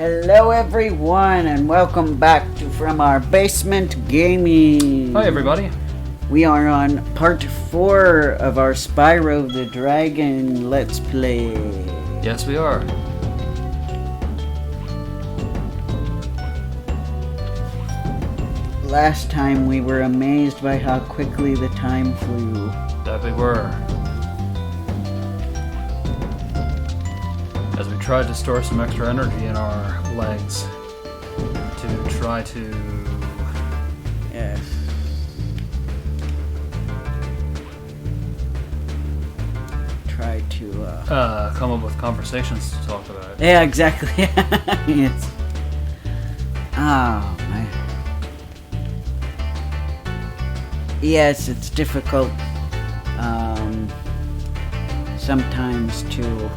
Hello everyone and welcome back to From Our Basement Gaming. Hi everybody. We are on part 4 of our Spyro the Dragon Let's Play. Yes, we are. Last time we were amazed by how quickly the time flew. That we were. As we tried to store some extra energy in our legs to try to... Yes. Try to, come up with conversations to talk about. Yeah, exactly. Yes. Oh, man. Yes, it's difficult, sometimes to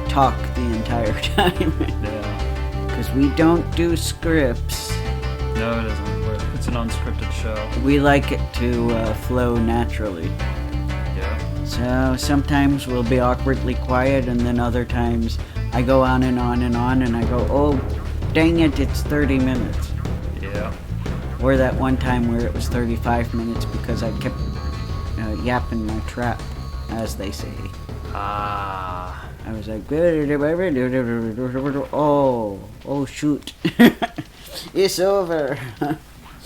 talk the entire time. Yeah. Because we don't do scripts. No, it isn't. It's an unscripted show. We like it to flow naturally. Yeah. So sometimes we'll be awkwardly quiet, and then other times I go on and on and on, and I go, oh, dang it, it's 30 minutes. Yeah. Or that one time where it was 35 minutes because I kept yapping my trap, as they say. Ah. I was like, oh shoot. It's over.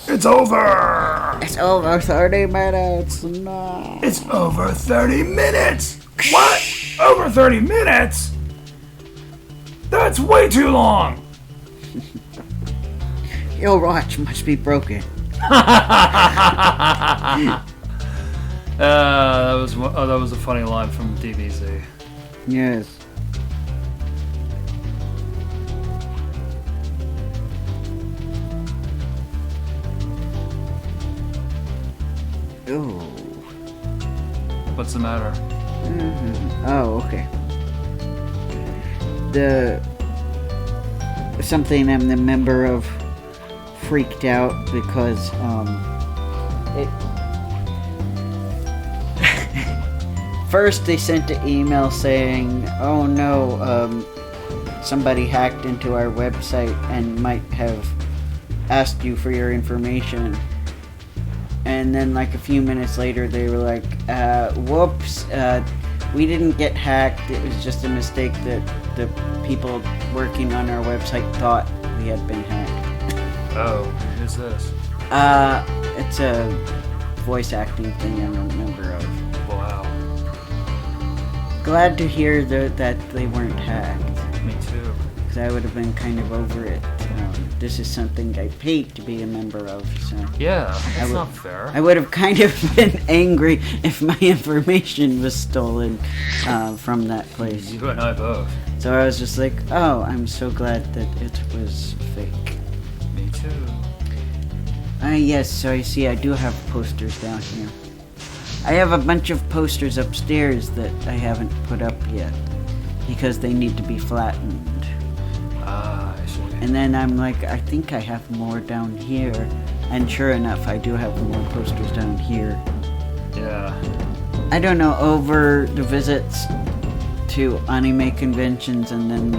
It's over! It's over 30 minutes. No. It's over 30 minutes! What? Over 30 minutes? That's way too long! Your watch must be broken. That was a funny line from DBZ. Yes. Ooh. What's the matter? Mm-hmm. Oh, okay. Something I'm the member of freaked out because first they sent an email saying, oh no, somebody hacked into our website and might have asked you for your information. And then like a few minutes later they were like, whoops, we didn't get hacked. It was just a mistake that the people working on our website thought we had been hacked. Oh, who's this? It's a voice acting thing I'm a member of. Wow. Glad to hear that they weren't hacked. Me too. Because I would have been kind of over it. This is something I paid to be a member of, so... Yeah, that's not fair. I would have kind of been angry if my information was stolen from that place. You and I both. So I was just like, oh, I'm so glad that it was fake. Me too. Yes, so I see I do have posters down here. I have a bunch of posters upstairs that I haven't put up yet because they need to be flattened. Ah, I see. And then I'm like, I think I have more down here. And sure enough, I do have more posters down here. Yeah. I don't know, over the visits to anime conventions and then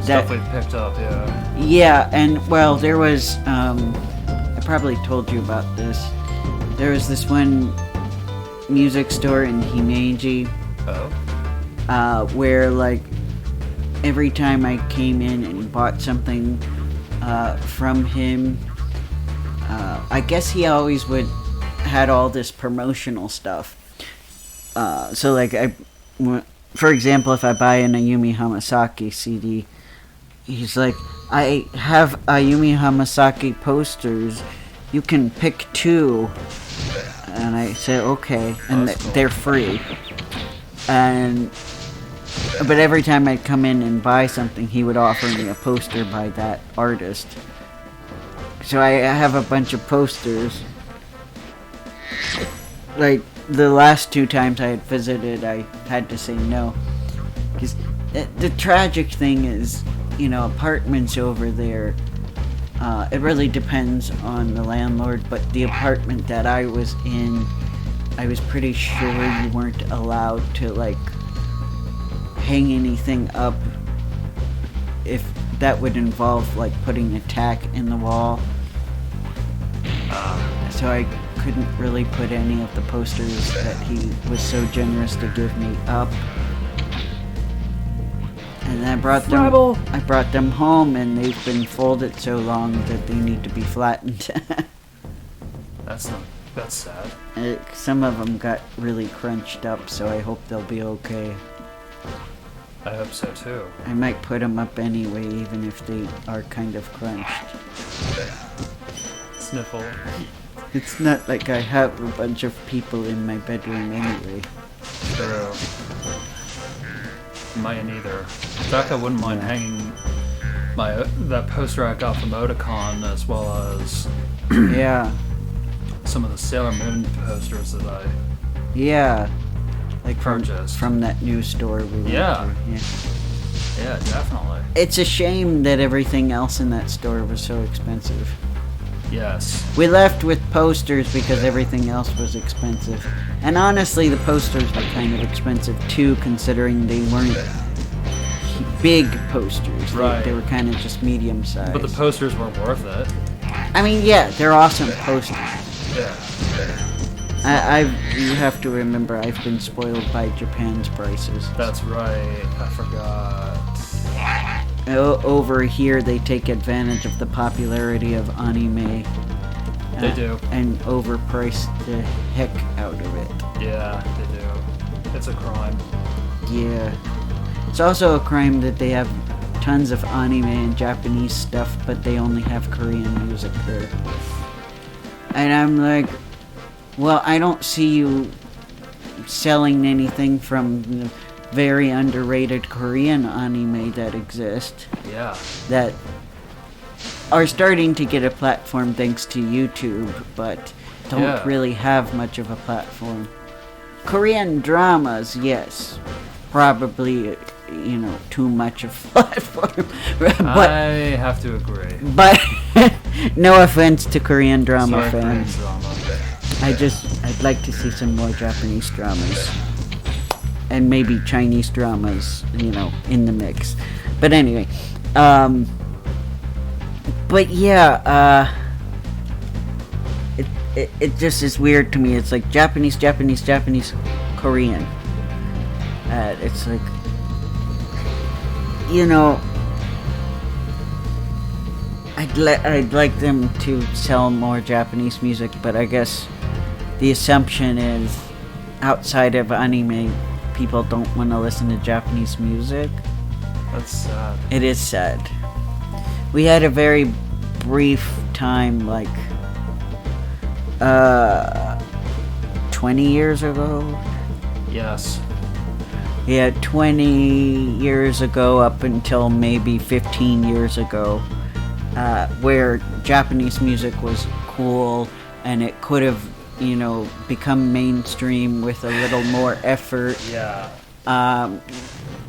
Stuff we picked up, yeah. Yeah, and well, there was, I probably told you about this. There was this one music store in Himeji. Oh? Where, like, every time I came in and bought something from him, I guess he always had all this promotional stuff. So, like, for example, if I buy an Ayumi Hamasaki CD, he's like, I have Ayumi Hamasaki posters. You can pick 2. And I say, okay. And they're free. But every time I'd come in and buy something, he would offer me a poster by that artist. So I have a bunch of posters. Like, the last 2 times I had visited, I had to say no. Because the tragic thing is, apartments over there, it really depends on the landlord, but the apartment that I was in, I was pretty sure you weren't allowed to, like, hang anything up if that would involve like putting a tack in the wall. So I couldn't really put any of the posters that he was so generous to give me up. And I brought them home, and they've been folded so long that they need to be flattened. That's sad. Some of them got really crunched up, so I hope they'll be okay. I hope so too. I might put them up anyway, even if they are kind of crunched. Sniffle. It's not like I have a bunch of people in my bedroom anyway. True. Mine either. In fact, I wouldn't mind hanging that poster I got from Otakon, as well as Yeah. some of the Sailor Moon posters that I like purchased from that new store we went to. Yeah, definitely. It's a shame that everything else in that store was so expensive. Yes. We left with posters because everything else was expensive. And honestly, the posters were kind of expensive too, considering they weren't big posters. Right. They were kind of just medium sized. But the posters were worth it. I mean, yeah, they're awesome posters. Yeah. You have to remember, I've been spoiled by Japan's prices. That's right. I forgot. Over here, they take advantage of the popularity of anime. They do. And overprice the heck out of it. Yeah, they do. It's a crime. Yeah. It's also a crime that they have tons of anime and Japanese stuff, but they only have Korean music there. And I'm like, well, I don't see you selling anything from the very underrated Korean anime that exist. Yeah. That are starting to get a platform thanks to YouTube, but don't really have much of a platform. Korean dramas, yes. Probably, too much of a platform. But, I have to agree. But, no offense to Korean drama Sorry, fans. Korean drama. I'd like to see some more Japanese dramas. And maybe Chinese dramas, in the mix. But anyway, but yeah, it just is weird to me. It's like Japanese, Korean. It's like, I'd like them to sell more Japanese music, but I guess the assumption is outside of anime, people don't want to listen to Japanese music. That's sad. It is sad. We had a very brief time, 20 years ago. Yes. Yeah, 20 years ago up until maybe 15 years ago, where Japanese music was cool and it could have, become mainstream with a little more effort. Yeah.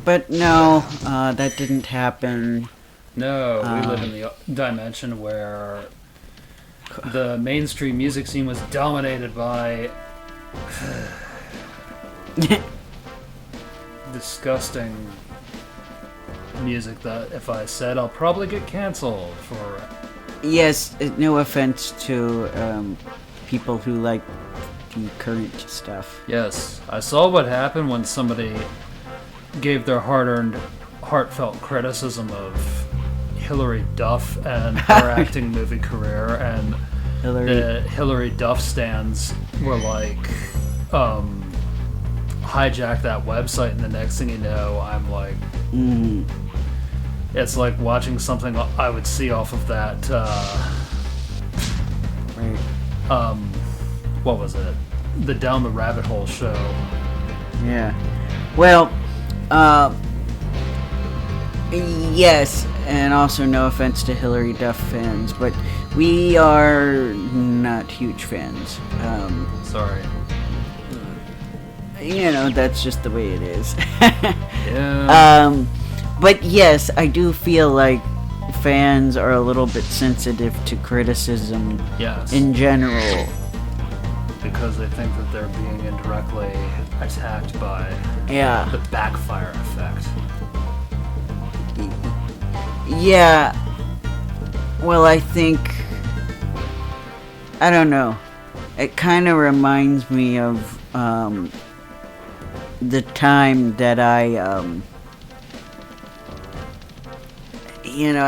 But no, that didn't happen. No, we live in the dimension where the mainstream music scene was dominated by disgusting music that if I said, I'll probably get canceled for. Yes, no offense to people who like the current stuff. Yes, I saw what happened when somebody gave their hard-earned, heartfelt criticism of Hilary Duff and her acting movie career, and the Hilary Duff stans were like, hijack that website, and the next thing you know, I'm like, it's like watching something I would see off of that, what was it? The Down the Rabbit Hole show. Yeah. Well, yes, and also no offense to Hilary Duff fans, but we are not huge fans. Sorry. That's just the way it is. Yeah. But yes, I do feel like fans are a little bit sensitive to criticism in general. Because they think that they're being indirectly attacked by the backfire effect. Yeah. Well, I think... I don't know. It kind of reminds me of the time that I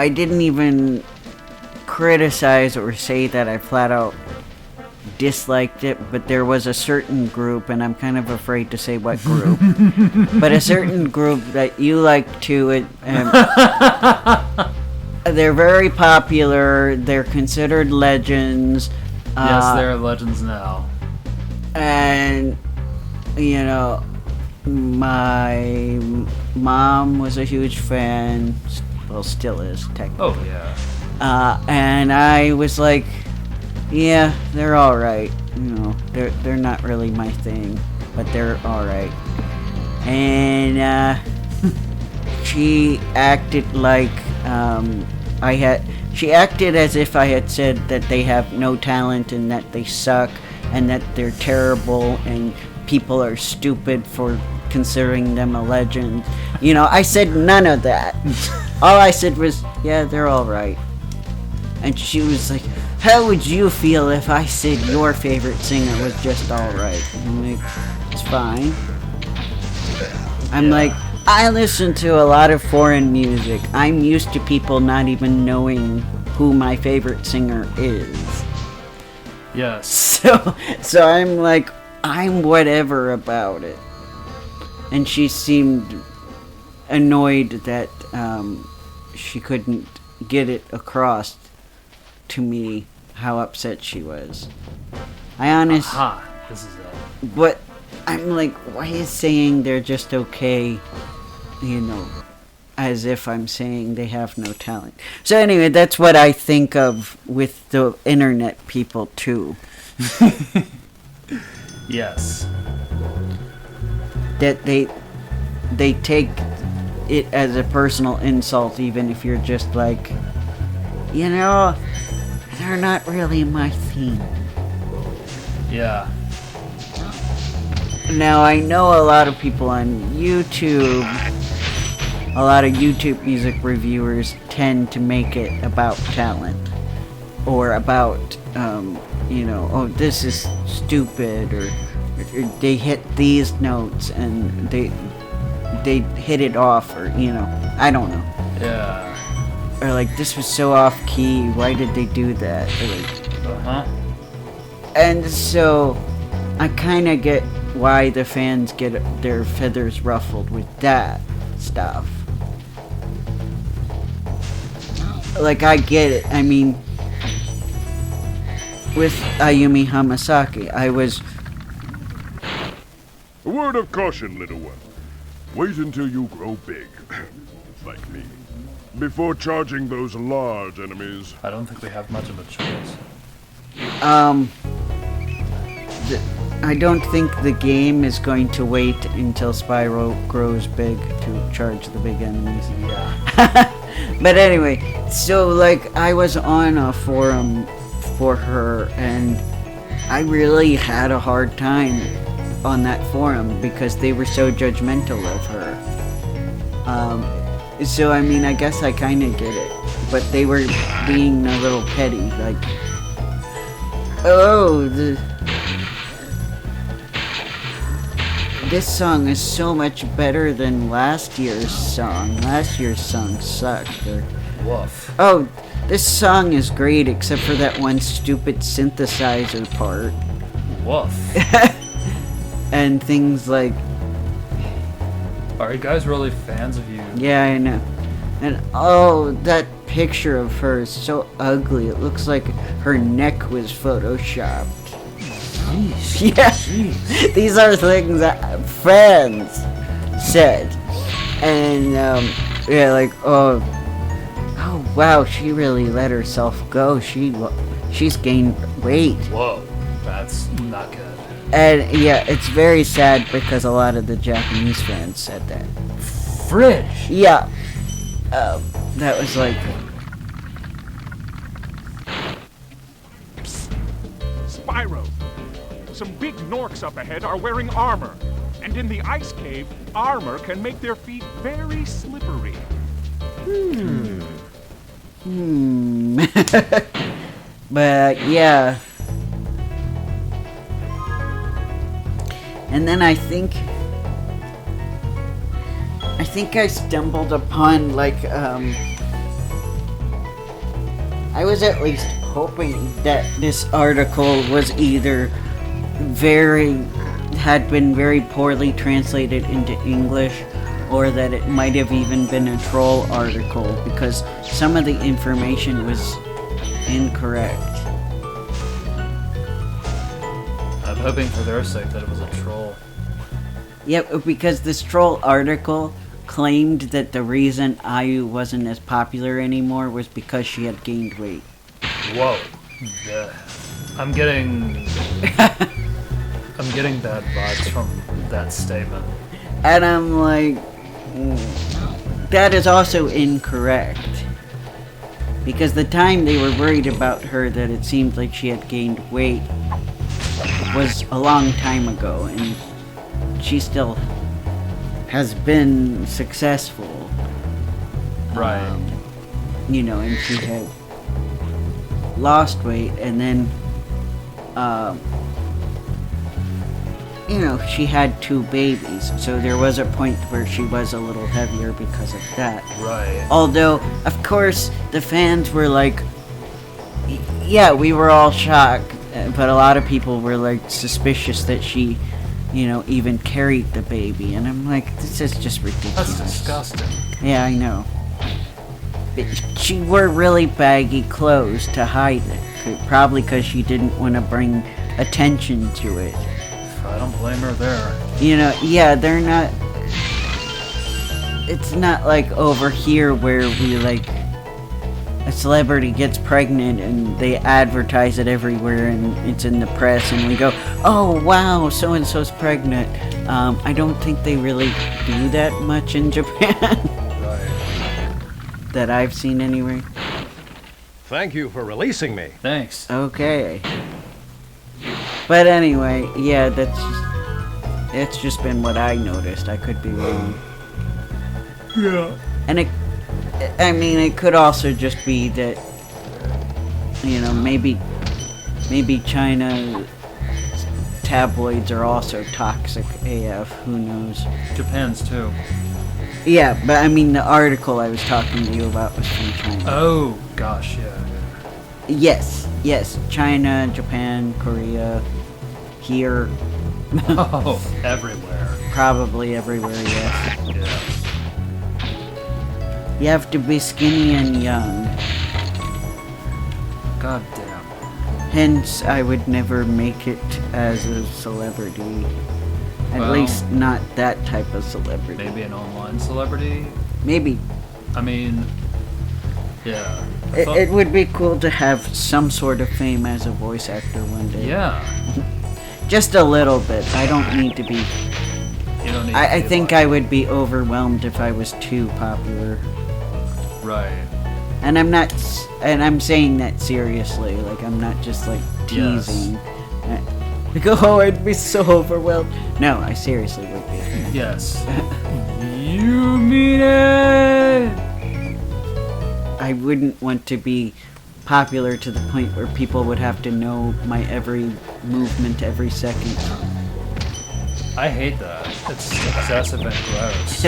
didn't even criticize or say that I flat out disliked it, but there was a certain group, and I'm kind of afraid to say what group, but a certain group that you like too. They're very popular. They're considered legends. Yes, they're legends now. And, my mom was a huge fan. Well, still is, technically. Oh, yeah. And I was like, yeah, they're alright. They're not really my thing, but they're alright. And, she acted like, she acted as if I had said that they have no talent and that they suck and that they're terrible and people are stupid for considering them a legend. I said none of that. All I said was, yeah, they're alright. And she was like, how would you feel if I said your favorite singer was just alright? I'm like, it's fine. I'm like, I listen to a lot of foreign music. I'm used to people not even knowing who my favorite singer is. Yes. So I'm like, I'm whatever about it. And she seemed annoyed that she couldn't get it across to me how upset she was. This is it. But I'm like, why is saying they're just okay, as if I'm saying they have no talent. So anyway, that's what I think of with the internet people too. Yes. That they take it as a personal insult, even if you're just like, they're not really my thing. Yeah. Now, I know a lot of people on YouTube, a lot of YouTube music reviewers tend to make it about talent. Or about, oh, this is stupid, or they hit these notes and they hit it off, or, I don't know. Yeah. Or like, this was so off key, why did they do that? Or like, and so, I kind of get why the fans get their feathers ruffled with that stuff. Like, I get it. I mean, with Ayumi Hamasaki, I was... A word of caution, little one. Wait until you grow big, like me, before charging those large enemies. I don't think we have much of a choice. I don't think the game is going to wait until Spyro grows big to charge the big enemies. Yeah. But anyway, so like I was on a forum for her and I really had a hard time on that forum because they were so judgmental of her. So I mean, I guess I kind of get it, but they were being a little petty, like, oh, this song is so much better than last year's song. Last year's song sucked. Or, Woof. oh, this song is great except for that one stupid synthesizer part. Woof. And things like... Are you guys really fans of you? Yeah, I know. And oh, that picture of her is so ugly. It looks like her neck was photoshopped. Jeez. Yeah, Jeez. These are things that fans said, and yeah, like oh wow, she really let herself go. She's gained weight, Whoa, that's not good. and yeah, it's very sad because a lot of the Japanese fans said that. Fridge. Yeah, that was like. Spyro! Some big Norks up ahead are wearing armor. And in the ice cave, armor can make their feet very slippery. But yeah. And then I think I stumbled upon like I was at least hoping that this article was either had been very poorly translated into English, or that it might have even been a troll article, because some of the information was incorrect. I'm hoping for their sake that it was a troll. Yep, because this troll article claimed that the reason Ayu wasn't as popular anymore was because she had gained weight. Whoa. Yeah. I'm getting bad vibes from that statement. And I'm like, that is also incorrect. Because the time they were worried about her that it seemed like she had gained weight was a long time ago, and she still has been successful. Right. And she had lost weight, and then she had 2 babies, so there was a point where she was a little heavier because of that. Right. Although, of course, the fans were like, yeah, we were all shocked, but a lot of people were like suspicious that she, even carried the baby, and I'm like, this is just ridiculous. That's disgusting. Yeah, I know. But she wore really baggy clothes to hide it, probably because she didn't want to bring attention to it. I don't blame her there. Yeah, they're not... It's not like over here where we, like, a celebrity gets pregnant and they advertise it everywhere and it's in the press and we go, oh, wow, so-and-so's pregnant. I don't think they really do that much in Japan. Right. That I've seen anyway. Thank you for releasing me. Thanks. Okay. But anyway, yeah, it's just been what I noticed. I could be wrong. Yeah. And it could also just be that, maybe China tabloids are also toxic AF. Who knows? Japan's too. Yeah, but the article I was talking to you about was from China. Oh, gosh, yeah. Yes, China, Japan, Korea, here. Oh, everywhere. Probably everywhere, yes. Yes. You have to be skinny and young. God damn. Hence, I would never make it as a celebrity. At least not that type of celebrity. Maybe an online celebrity? Maybe. Yeah. It would be cool to have some sort of fame as a voice actor one day. Yeah. Just a little bit. I don't need to be... You don't need I think I would be overwhelmed if I was too popular. Right. And I'm saying that seriously. Like, I'm not just, like, teasing. Like, oh, I'd be so overwhelmed. No, I seriously would be. Yes. You mean it! I wouldn't want to be popular to the point where people would have to know my every movement every second. I hate that. It's excessive and gross.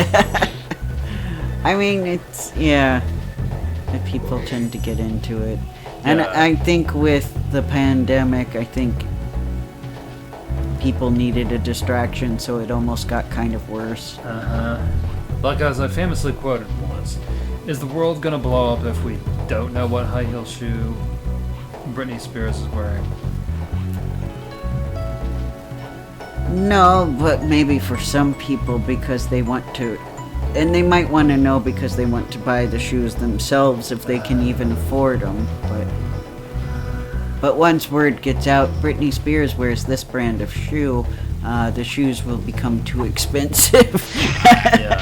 Yeah. People tend to get into it. And Yeah. I think with the pandemic, I think people needed a distraction, so it almost got kind of worse. Uh-huh. Like as I famously quoted once, is the world gonna blow up if we don't know what high heel shoe Britney Spears is wearing? No, but maybe for some people because they want to, and they might want to know because they want to buy the shoes themselves if they can even afford them. But once word gets out, Britney Spears wears this brand of shoe, the shoes will become too expensive. Yeah.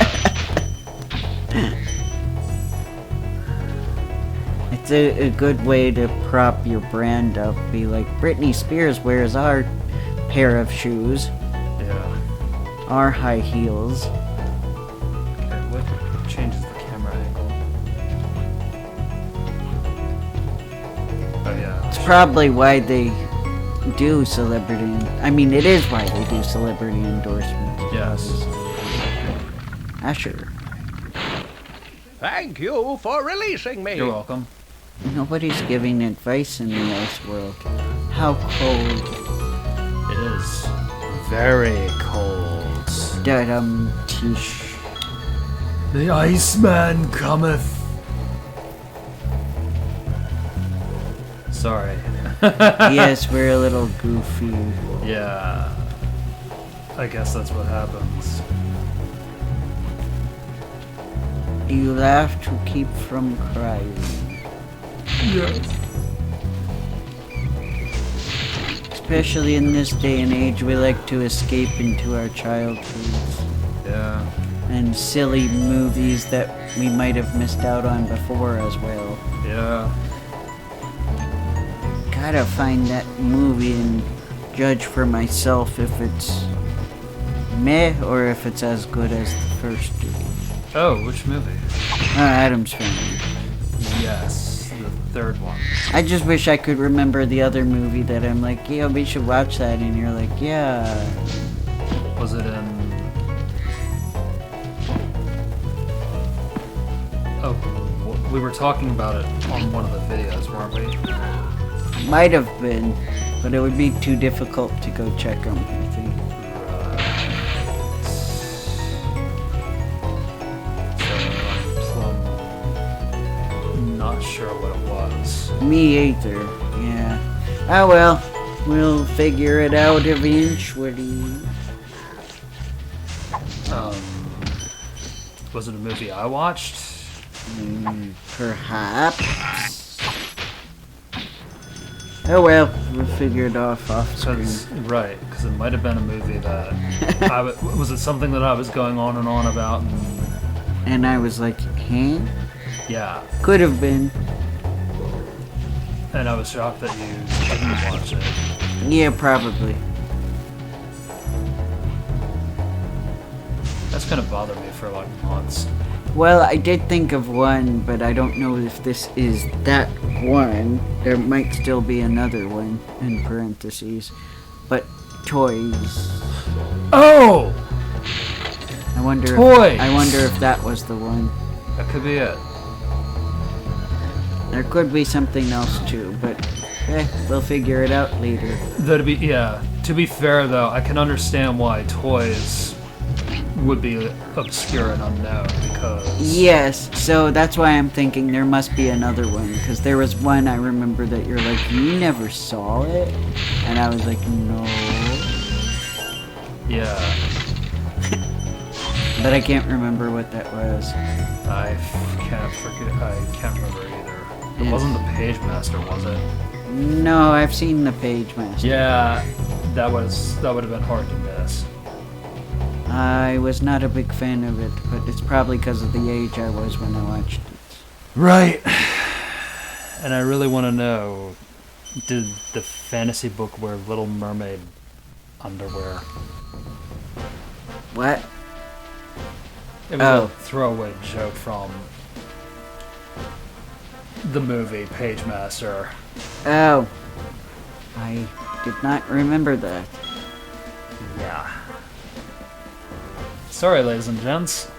It's a good way to prop your brand up. Be like, Britney Spears wears our pair of shoes, Yeah. our high heels. Okay, what changes the camera angle? It's probably why they do celebrity. I mean, it is why they do celebrity endorsements. Yes. Sure. Thank you for releasing me. You're welcome. Nobody's giving advice in the ice world. How cold. It is very cold. Tish. The Iceman cometh. Sorry. Yes, we're a little goofy. Yeah. I guess that's what happens. You laugh to keep from crying. Yes. Especially in this day and age, we like to escape into our childhoods Yeah. and silly movies that we might have missed out on before as well. Yeah. Gotta find that movie and judge for myself if it's meh or if it's as good as the first two. Oh, which movie? Adam's Family. Yes, the third one. I just wish I could remember the other movie that I'm like, yeah, we should watch that, and you're like, yeah. Was it in... Oh, we were talking about it on one of the videos, weren't we? Might have been, but it would be too difficult to go check them, I think. Not sure what it was. Me either, yeah. Oh well, we'll figure it out eventually. Was it a movie I watched? Perhaps. Oh well, we'll figure it off screen. Right, because it might have been a movie that was it something that I was going on and on about? And I was like, huh? Yeah, Could have been. and I was shocked that you didn't watch it. Yeah, probably. That's gonna bother me for like months. Well, I did think of one, but I don't know if this is that one. There might still be another one in parentheses. But toys. Oh! I wonder Toys! I wonder if that was the one. That could be it. There could be something else too, but we'll figure it out later. Though to be fair though, I can understand why toys would be obscure and unknown because Yes, so that's why I'm thinking there must be another one, because there was one I remember that you're like, you never saw it? And I was like, no. yeah, But I can't remember what that was. I can't remember either. It Yeah. wasn't the Page Master, was it? No, I've seen the Page Master. Yeah, that would have been hard to miss. I was not a big fan of it, but it's probably because of the age I was when I watched it. Right. And I really want to know, did the fantasy book wear Little Mermaid underwear? What? It was Oh. a throwaway joke from the movie Page Master. Oh. I did not remember that. Yeah. Sorry, ladies and gents.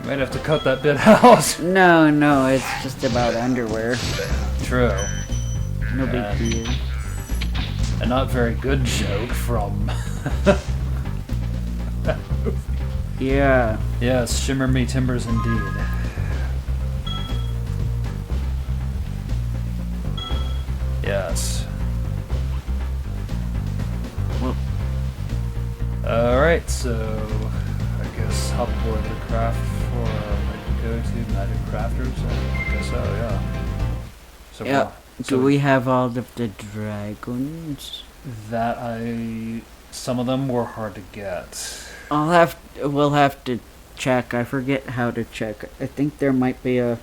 Might have to cut that bit out. No, it's just about underwear. True. No big deal. A not very good joke from... Yeah. Yes, shimmer me timbers indeed. Yes. Well, Alright, so I guess hop aboard the craft for go to Magic Crafters. I guess so, yeah. So yeah. Do we have all of the dragons? Some of them were hard to get. We'll have to check. I forget how to check. I think there might be a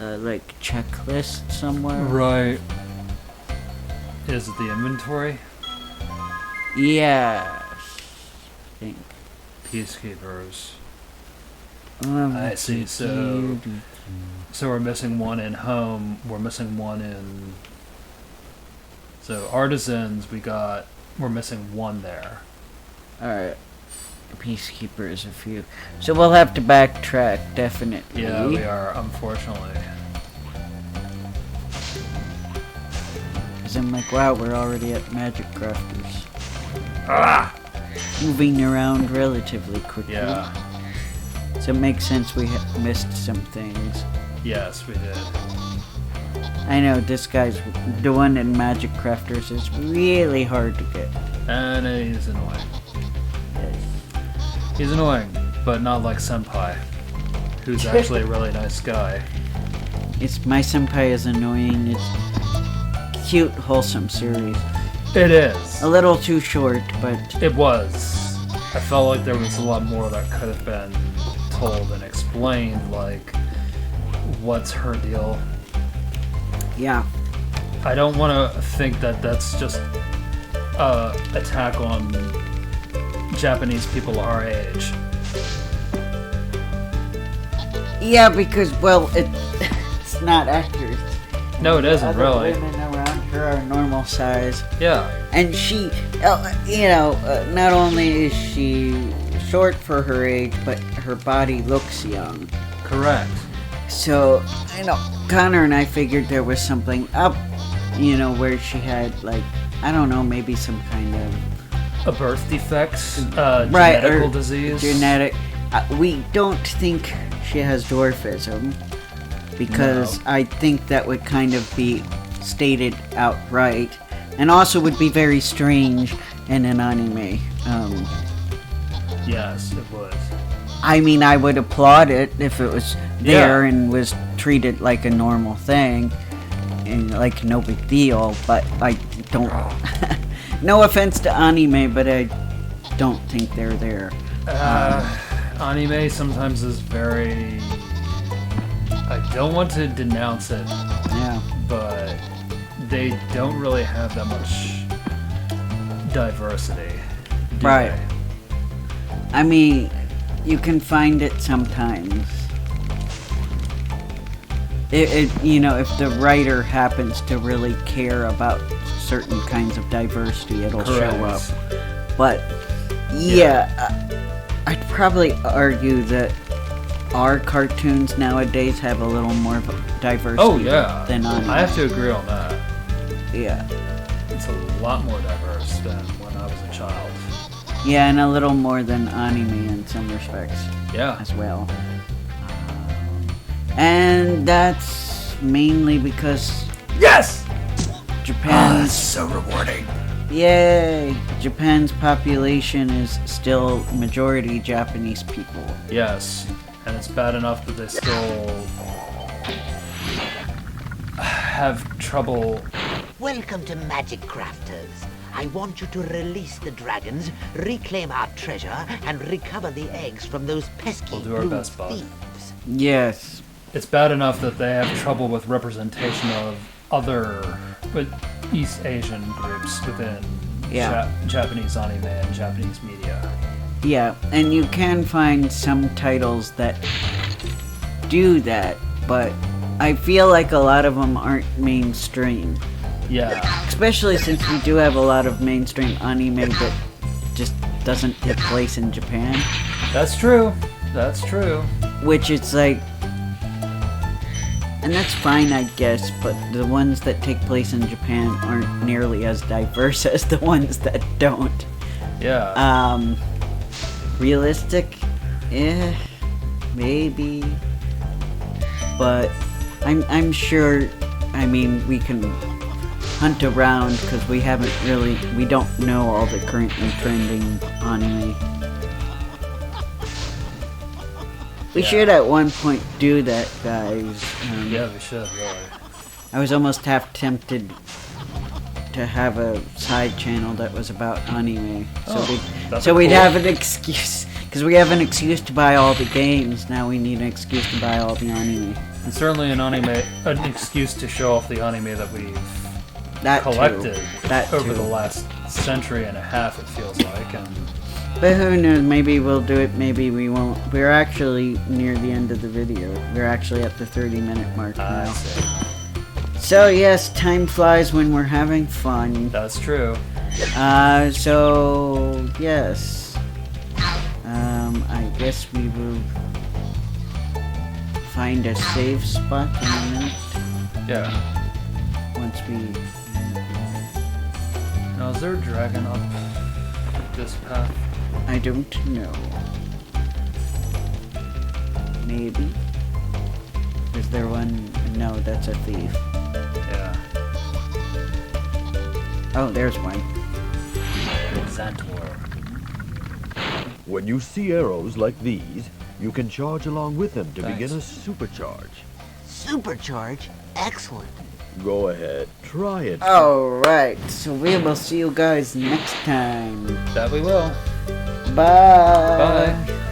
like checklist somewhere. Right. Is it the inventory? Yes. I think. Peacekeepers. I see, so So we're missing one in home. We're missing one in. So artisans, we're missing one there. Alright. Peacekeeper is a few. So we'll have to backtrack, definitely. Yeah, we are, unfortunately. Because I'm like, wow, we're already at Magic Crafters. Ah! Moving around relatively quickly. Yeah. So it makes sense we missed some things. Yes, we did. I know, this guy's the one in Magic Crafters is really hard to get. And he's annoying. He's annoying, but not like Senpai, who's actually a really nice guy. My senpai is annoying. It's cute, wholesome series. It is. A little too short, but It was. I felt like there was a lot more that could have been told and explained, like, what's her deal. yeah. I don't want to think that that's just attack on Japanese people our age. Yeah, because, well, it's not accurate. No, it isn't, Other really. women around her are normal size. Yeah. And she, not only is she short for her age, but her body looks young. Correct. So, Connor and I figured there was something up, where she had, like, I don't know, maybe some kind of... A birth defect, right, genetical or disease. Genetic. We don't think she has dwarfism, because No. I think that would kind of be stated outright, and also would be very strange in an anime. Yes, it was. I mean, I would applaud it if it was there Yeah. and was treated like a normal thing, and like no big deal, but I don't... No offense to anime, but I don't think they're there. Anime sometimes is very... I don't want to denounce it, Yeah. but they don't really have that much diversity. do Right. they? I mean, you can find it sometimes. If the writer happens to really care about certain kinds of diversity, it'll show up. Correct. But yeah, I'd probably argue that our cartoons nowadays have a little more diversity Oh yeah, than anime. I have to agree on that. Yeah. It's a lot more diverse than when I was a child. Yeah, and a little more than anime in some respects Yeah. as well. And that's mainly because Yes! Japan's so rewarding. yay! Japan's population is still majority Japanese people. Yes, and it's bad enough that they still have trouble. Welcome to Magic Crafters. I want you to release the dragons, reclaim our treasure, and recover the eggs from those pesky We'll do our blue best, bud. thieves. Yes. It's bad enough that they have trouble with representation of other East Asian groups within Yeah. Japanese anime and Japanese media. Yeah, and you can find some titles that do that, but I feel like a lot of them aren't mainstream. Yeah, Especially since we do have a lot of mainstream anime that just doesn't take place in Japan. that's true. That's true. Which it's like... And that's fine, I guess, but the ones that take place in Japan aren't nearly as diverse as the ones that don't. Yeah. Realistic? Maybe. But I'm sure, we can hunt around because we don't know all the currently trending anime. We Yeah. should at one point do that, guys. Yeah, we should, really. I was almost half tempted to have a side channel that was about anime. that'd So be we'd cool. have an excuse. Because we have an excuse to buy all the games, now we need an excuse to buy all the anime. And certainly an excuse to show off the anime that we've That collected too. That over too. the last century and a half, it feels like. And But who knows, maybe we'll do it, maybe we won't. We're actually near the end of the video. We're actually at the 30-minute mark I now. see. So yes, time flies when we're having fun. That's true. So yes. I guess we will find a save spot in a minute. Yeah. Once we... Now, is there a dragon up this path? I don't know. Maybe. Is there one? No, that's a thief. Yeah. Oh, there's one. Xantor. When you see arrows like these, you can charge along with them to begin a Thanks. supercharge. Supercharge? Excellent. Go ahead, try it. Alright, so we will see you guys next time. That we will. Bye. Bye.